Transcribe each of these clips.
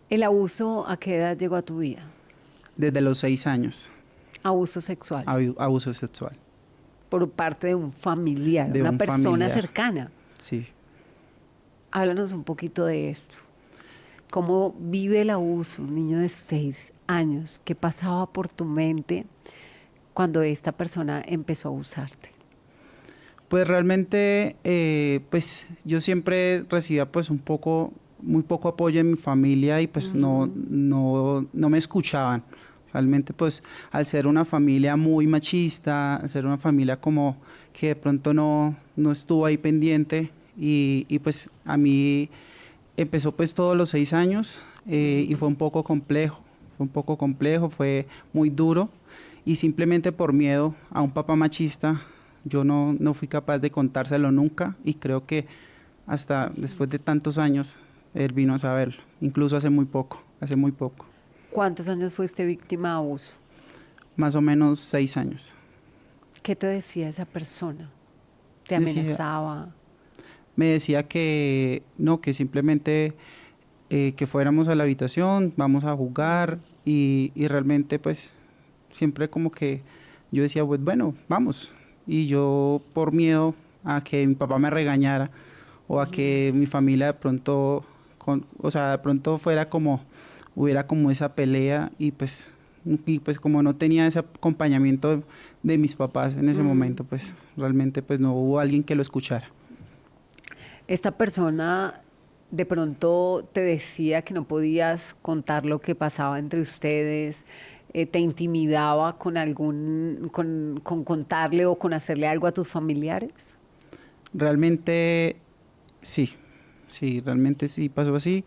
¿El abuso a qué edad llegó a tu vida? Desde los 6 años, Abuso sexual abuso sexual por parte de un familiar, de una un persona familiar, cercana. sí. Háblanos un poquito de esto. ¿Cómo vive el abuso un niño de 6 años? ¿Qué pasaba por tu mente cuando esta persona empezó a abusarte? Pues realmente, pues yo siempre recibía pues muy poco apoyo en mi familia y pues Ujú. no me escuchaban. Realmente pues al ser una familia muy machista, al ser una familia como que de pronto no estuvo ahí pendiente y pues a mí empezó pues todos los 6 años y Ujú. fue un poco complejo, fue muy duro y simplemente por miedo a un papá machista yo no fui capaz de contárselo nunca y creo que hasta después de tantos años él vino a saberlo, incluso hace muy poco, ¿Cuántos años fuiste víctima de abuso? más o menos 6 años. ¿Qué te decía esa persona? ¿Te Decía, amenazaba? me decía que no, que simplemente que fuéramos a la habitación, vamos a jugar y realmente pues siempre como que yo decía, pues bueno, vamos. Y yo por miedo a que mi papá me regañara o a Ujú. que mi familia de pronto, o sea, de pronto hubiera como esa pelea y pues como no tenía ese acompañamiento de mis papás en ese Mm. momento, pues realmente pues no hubo alguien que lo escuchara. Esta persona de pronto te decía que no podías contar lo que pasaba entre ustedes, te intimidaba con con contarle o con hacerle algo a tus familiares. Realmente sí, sí, realmente sí pasó así.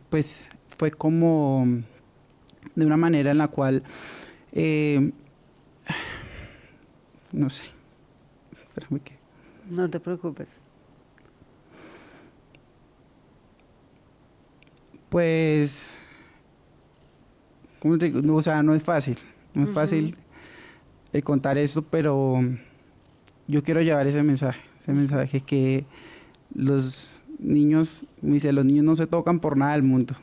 Pues fue como de una manera en la cual, eh, no sé, espérame que, No te preocupes. pues, ¿cómo te digo? No, o sea, no es Ujú. fácil el contar esto, pero yo quiero llevar ese Ujú. mensaje que los niños, me dice, los niños no se tocan por nada del mundo.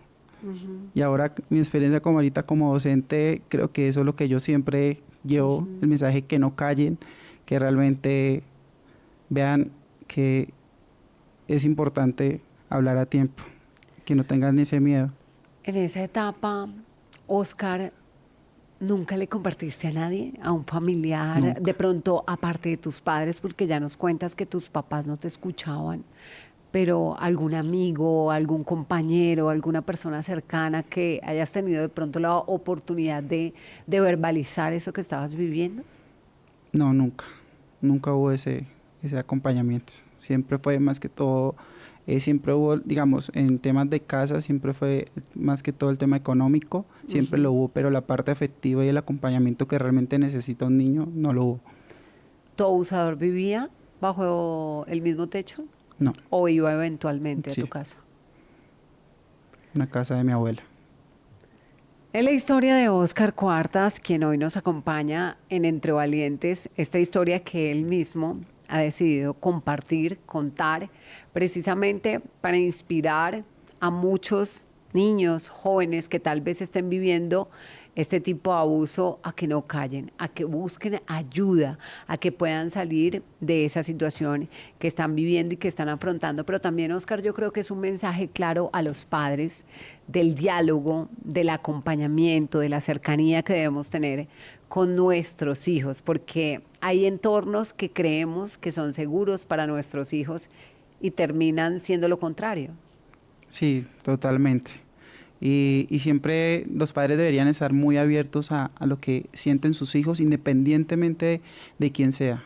Ujú. Y ahora mi experiencia como ahorita como docente, creo que eso es lo que yo siempre llevo, el Ujú. mensaje que no callen, que realmente vean que es importante hablar a tiempo, que no tengan ese miedo. En esa etapa, Oscar, ¿nunca le compartiste a nadie, a un familiar, de Nunca. pronto aparte de tus padres, porque ya nos cuentas que tus papás no te escuchaban, pero algún amigo, algún compañero, alguna persona cercana que hayas tenido de pronto la oportunidad de verbalizar eso que estabas viviendo? No, nunca. Nunca hubo ese acompañamiento. Siempre fue más que todo, siempre hubo, digamos, en temas de casa, siempre fue más que todo el tema económico, siempre lo Ujú. hubo, pero la parte afectiva y el acompañamiento que realmente necesita un niño, no lo hubo. ¿Tu abusador vivía bajo el mismo techo No, o iba eventualmente a tu sí, casa? en la casa de mi abuela. Es la historia de Oscar Cuartas, quien hoy nos acompaña en Entre Valientes, esta historia que él mismo ha decidido compartir, contar, precisamente para inspirar a muchos niños, jóvenes que tal vez estén viviendo este tipo de abuso a que no callen, a que busquen ayuda, a que puedan salir de esa situación que están viviendo y que están afrontando. Pero también, Oscar, yo creo que es un mensaje claro a los padres del diálogo, del acompañamiento, de la cercanía que debemos tener con nuestros hijos, porque hay entornos que creemos que son seguros para nuestros hijos y terminan siendo lo contrario. Sí, totalmente. Y siempre los padres deberían estar muy abiertos a lo que sienten sus hijos, independientemente de quién sea.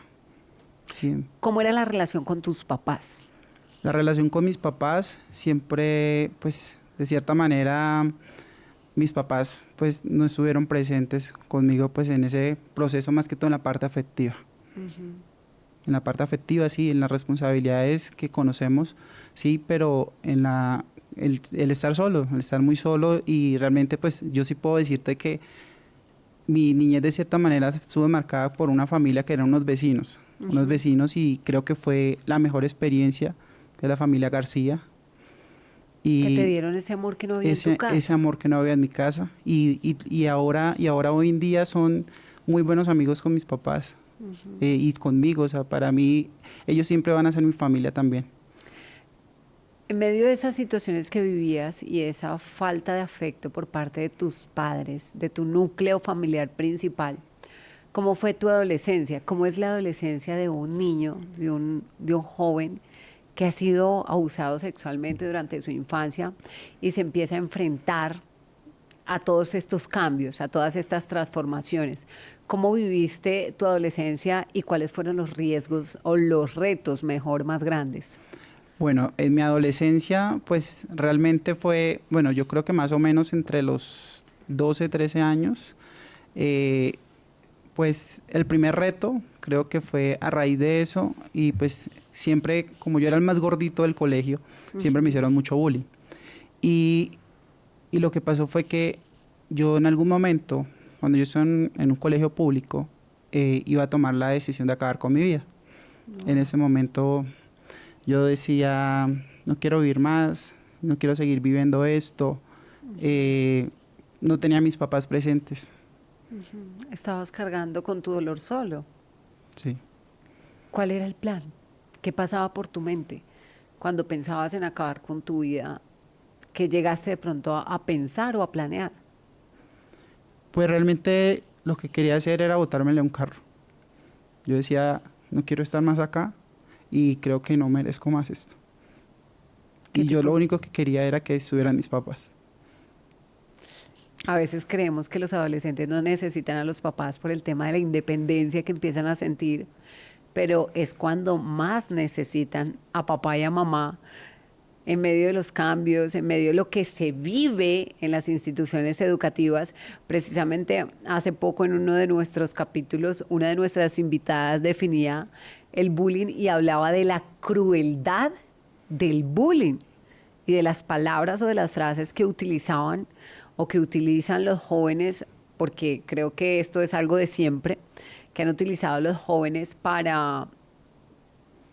Sí. ¿Cómo era la relación con tus papás? La relación con mis papás siempre, pues, de cierta manera, mis papás, pues, no estuvieron presentes conmigo, pues, en ese proceso, más que todo en la parte afectiva. Ujú. En la parte afectiva, sí, en las responsabilidades que conocemos, sí, pero el estar solo, el estar muy solo y realmente, pues, yo sí puedo decirte que mi niñez de cierta manera estuvo marcada por una familia que eran unos Ujú. vecinos y creo que fue la mejor experiencia de la familia García Que te dieron ese amor que no había en tu casa. ese amor que no había en mi casa y ahora hoy en día son muy buenos amigos con mis papás y conmigo, o sea, para mí ellos siempre van a ser mi familia también. En medio de esas situaciones que vivías y esa falta de afecto por parte de tus padres, de tu núcleo familiar principal, ¿cómo fue tu adolescencia? ¿Cómo es la adolescencia de un niño, de un joven que ha sido abusado sexualmente durante su infancia y se empieza a enfrentar a todos estos cambios, a todas estas transformaciones? ¿Cómo viviste tu adolescencia y cuáles fueron los riesgos o los retos, mejor, más grandes? Bueno, en mi adolescencia, pues realmente fue, bueno, yo creo que más o menos entre los 12, 13 años, eh, pues el primer reto creo que fue a raíz de eso y pues siempre, como yo era el más gordito del colegio, siempre me hicieron mucho bullying. Y, y lo que pasó fue que yo en algún momento, cuando yo estaba en un colegio público, iba a tomar la decisión de acabar con mi vida. En ese momento yo decía, no quiero vivir más, no quiero seguir viviendo esto. No tenía a mis papás presentes. Estabas cargando con tu dolor solo. Sí. ¿Cuál era el plan? ¿Qué pasaba por tu mente cuando pensabas en acabar con tu vida? ¿Qué llegaste de pronto a pensar o a planear? Pues realmente lo que quería hacer era botármele a un carro. Yo decía, no quiero estar más acá y creo que no merezco más esto. ¿Qué Y yo lo tipo? único que quería era que estuvieran mis papás. A veces creemos que los adolescentes no necesitan a los papás por el tema de la independencia que empiezan a sentir, pero es cuando más necesitan a papá y a mamá en medio de los cambios, en medio de lo que se vive en las instituciones educativas. Precisamente hace poco en uno de nuestros capítulos, una de nuestras invitadas definía el bullying y hablaba de la crueldad del bullying y de las palabras o de las frases que utilizaban o que utilizan los jóvenes, porque creo que esto es algo de siempre, que han utilizado los jóvenes para,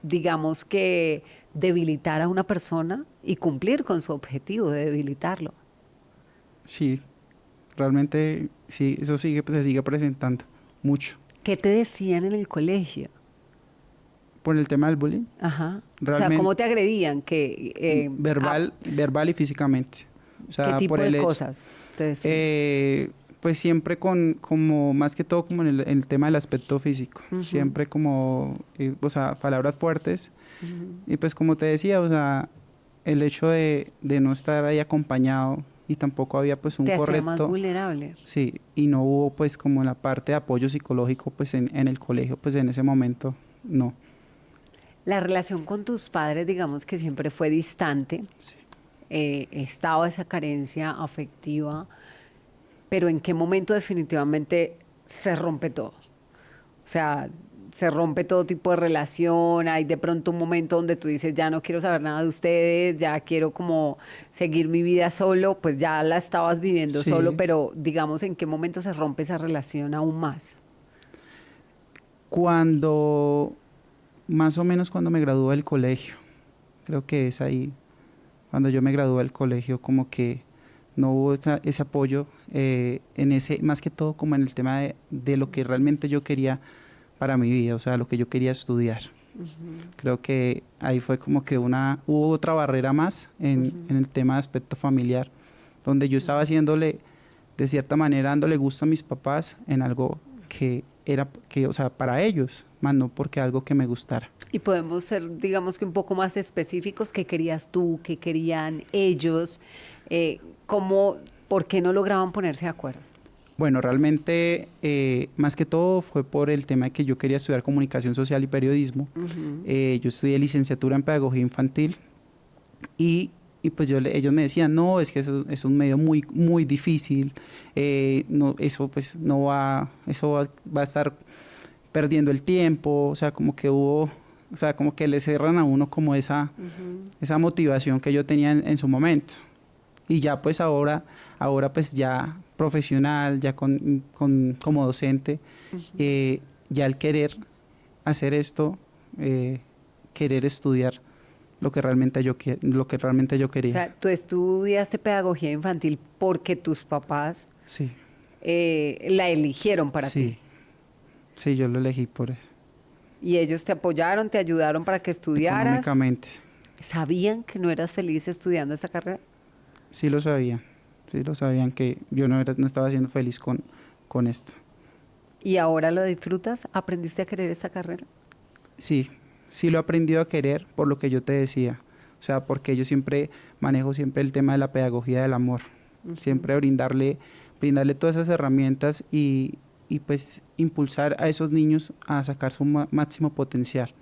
digamos que, debilitar a una persona y cumplir con su objetivo de debilitarlo. Sí, realmente sí, eso sigue, pues, se sigue presentando mucho. ¿Qué te decían en el colegio? Por el tema del bullying, Ajá. O sea, realmente ¿cómo te agredían? verbal y físicamente. O ¿Qué sea, tipo por el de hecho, cosas te decían? pues siempre como más que todo como en el tema del aspecto físico, Ujú, siempre como, o sea, palabras fuertes. ujú. Y pues como te decía, o sea, el hecho de no estar ahí acompañado y tampoco había pues un Te hacía más correcto, vulnerable. sí, y no hubo pues como la parte de apoyo psicológico pues en el colegio, pues en ese momento no. La relación con tus padres, digamos que siempre fue distante. Sí. Estaba esa carencia afectiva, pero ¿en qué momento definitivamente se rompe todo? O sea, se rompe todo tipo de relación, hay de pronto un momento donde tú dices, ya no quiero saber nada de ustedes, ya quiero como seguir mi vida solo, pues ya la estabas viviendo solo, Sí, pero digamos, ¿en qué momento se rompe esa relación aún más? cuando, más o menos cuando me gradué del colegio, creo que es ahí, cuando yo me gradué del colegio, como que no hubo ese apoyo en ese, más que todo como en el tema de lo que realmente yo quería para mi vida, o sea, lo que yo quería estudiar. Creo que ahí fue como que hubo otra barrera más en el tema de aspecto familiar, donde yo estaba haciéndole, de cierta manera, dándole gusto a mis papás en algo que era, que, o sea, para ellos, más no porque algo que me gustara. Y podemos ser, digamos que un poco más específicos, ¿qué querías tú? ¿Qué querían ellos? ¿Cómo, por qué no lograban ponerse de acuerdo? Bueno, realmente, más que todo fue por el tema de que yo quería estudiar comunicación social y periodismo. Ujú. Yo estudié licenciatura en pedagogía infantil y pues ellos me decían, no, es que eso es un medio muy, muy difícil, no, eso pues no va, va a estar perdiendo el tiempo, o sea, como que hubo, o sea, como que le cerran a uno como esa motivación que yo tenía en su momento. Y ya pues ahora pues ya profesional, ya como docente, ya el querer hacer esto, querer estudiar, lo que realmente lo que realmente yo O quería. sea, tú estudiaste pedagogía infantil porque tus papás Sí, la eligieron para ti. sí, sí, yo lo elegí por eso, Y ellos te apoyaron, te ayudaron para que estudiaras. económicamente. ¿Sabían que no eras feliz estudiando esta carrera? Sí lo sabían que yo no estaba siendo feliz con esto. ¿Y ahora lo disfrutas? ¿Aprendiste a querer esta carrera? Sí, sí lo he aprendido a querer por lo que yo te decía. O sea, porque yo siempre manejo siempre el tema de la pedagogía del amor. Siempre brindarle todas esas herramientas y pues impulsar a esos niños a sacar su máximo potencial.